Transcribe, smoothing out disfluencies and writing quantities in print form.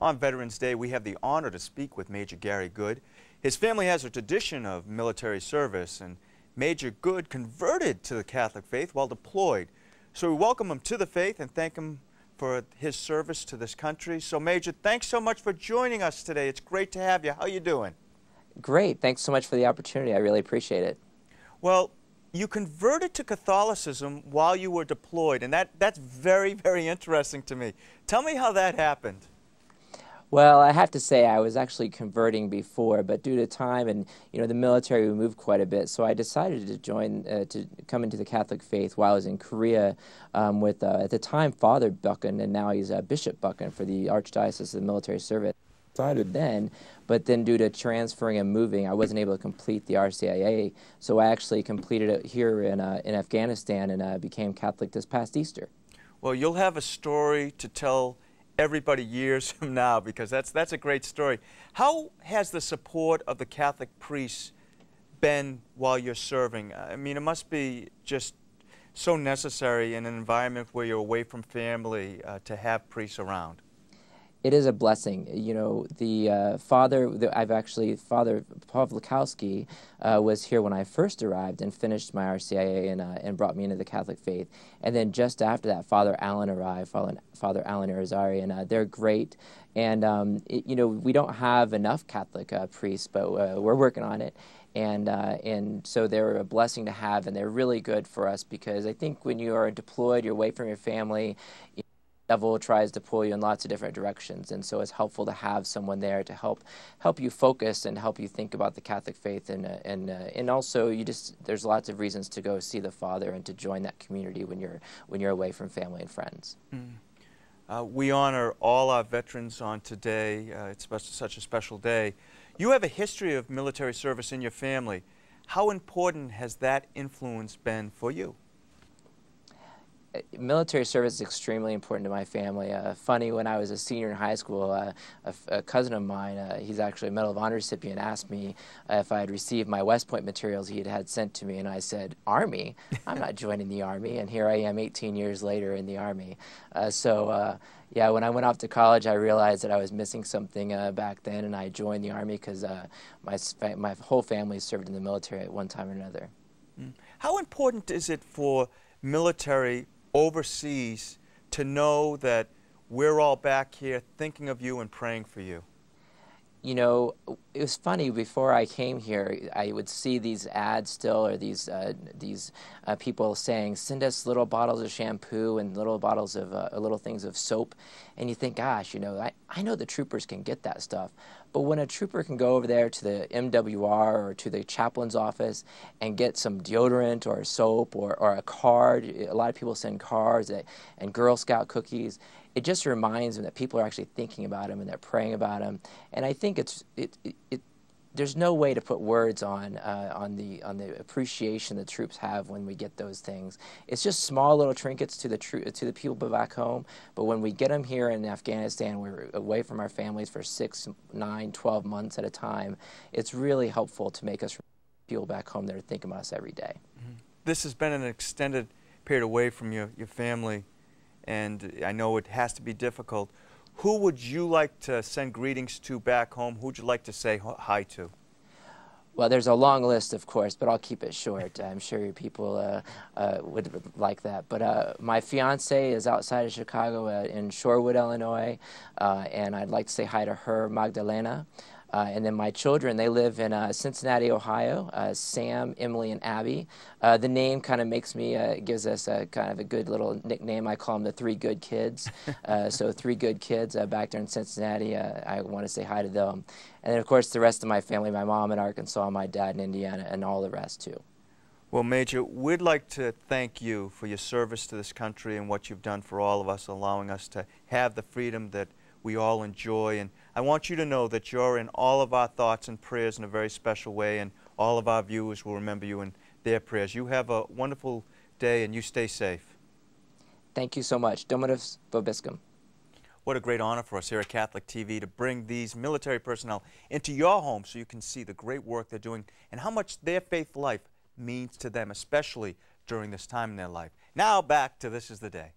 On Veterans Day, we have the honor to speak with Major Gary Good. His family has a tradition of military service, and Major Good converted to the Catholic faith while deployed. So we welcome him to the faith and thank him for his service to this country. So Major, thanks so much for joining us today. It's great to have you. How are you doing? Great. Thanks so much for the opportunity. I really appreciate it. Well, you converted to Catholicism while you were deployed, and that's very, very interesting to me. Tell me how that happened. Well, I have to say I was actually converting before, but due to time and the military, we moved quite a bit. So I decided to to come into the Catholic faith while I was in Korea with at the time Father Buchan, and now he's Bishop Buchan for the Archdiocese of the Military Service. Started then, but then due to transferring and moving, I wasn't able to complete the RCIA. So I actually completed it here in Afghanistan and became Catholic this past Easter. Well, you'll have a story to tell everybody years from now, because that's a great story. How has the support of the Catholic priests been while you're serving? I mean, it must be just so necessary in an environment where you're away from family to have priests around. It is a blessing. The Father Pawlikowski was here when I first arrived and finished my RCIA and brought me into the Catholic faith. And then just after that, Father Allen arrived, Father Allen Irizarry, and they're great. And we don't have enough Catholic priests, but we're working on it. And so they're a blessing to have, and they're really good for us, because I think when you are deployed, you're away from your family, the devil tries to pull you in lots of different directions, and so it's helpful to have someone there to help you focus and help you think about the Catholic faith, and also there's lots of reasons to go see the Father and to join that community when you're away from family and friends. We honor all our veterans on today. It's such a special day. You have a history of military service in your family. How important has that influence been for you? Military service is extremely important to my family. Funny, when I was a senior in high school, a cousin of mine, he's actually a Medal of Honor recipient, asked me if I had received my West Point materials he had sent to me, and I said, "Army? I'm not joining the Army." And here I am 18 years later in the Army. Yeah, when I went off to college, I realized that I was missing something back then, and I joined the Army because my whole family served in the military at one time or another. How important is it for military overseas to know that we're all back here thinking of you and praying for you? It was funny, before I came here, I would see these ads still, or these people saying, send us little bottles of shampoo and little bottles of little things of soap. And you think, gosh, I know the troopers can get that stuff. But when a trooper can go over there to the MWR or to the chaplain's office and get some deodorant or soap or a card, a lot of people send cards and Girl Scout cookies. It just reminds them that people are actually thinking about them and they're praying about them. And I think there's no way to put words on the appreciation the troops have when we get those things. It's just small little trinkets to the people back home, but when we get them here in Afghanistan, we're away from our families for 6, 9, 12 months at a time. It's really helpful to make us people back home that are thinking about us every day. This has been an extended period away from your family, and I know it has to be difficult. Who would you like to send greetings to back home? Who would you like to say hi to? Well, there's a long list, of course, but I'll keep it short. I'm sure people would like that. But my fiance is outside of Chicago in Shorewood, Illinois, and I'd like to say hi to her, Magdalena. And then my children, they live in Cincinnati, Ohio, Sam, Emily, and Abby. The name kind of gives us a kind of a good little nickname. I call them the Three Good Kids. So 3 good kids back there in Cincinnati. I want to say hi to them. And then, of course, the rest of my family, my mom in Arkansas, my dad in Indiana, and all the rest, too. Well, Major, we'd like to thank you for your service to this country and what you've done for all of us, allowing us to have the freedom that we all enjoy. And I want you to know that you're in all of our thoughts and prayers in a very special way, and all of our viewers will remember you in their prayers. You have a wonderful day, and you stay safe. Thank you so much. Dominus vobiscum. What a great honor for us here at Catholic TV to bring these military personnel into your home so you can see the great work they're doing and how much their faith life means to them, especially during this time in their life. Now back to This Is the Day.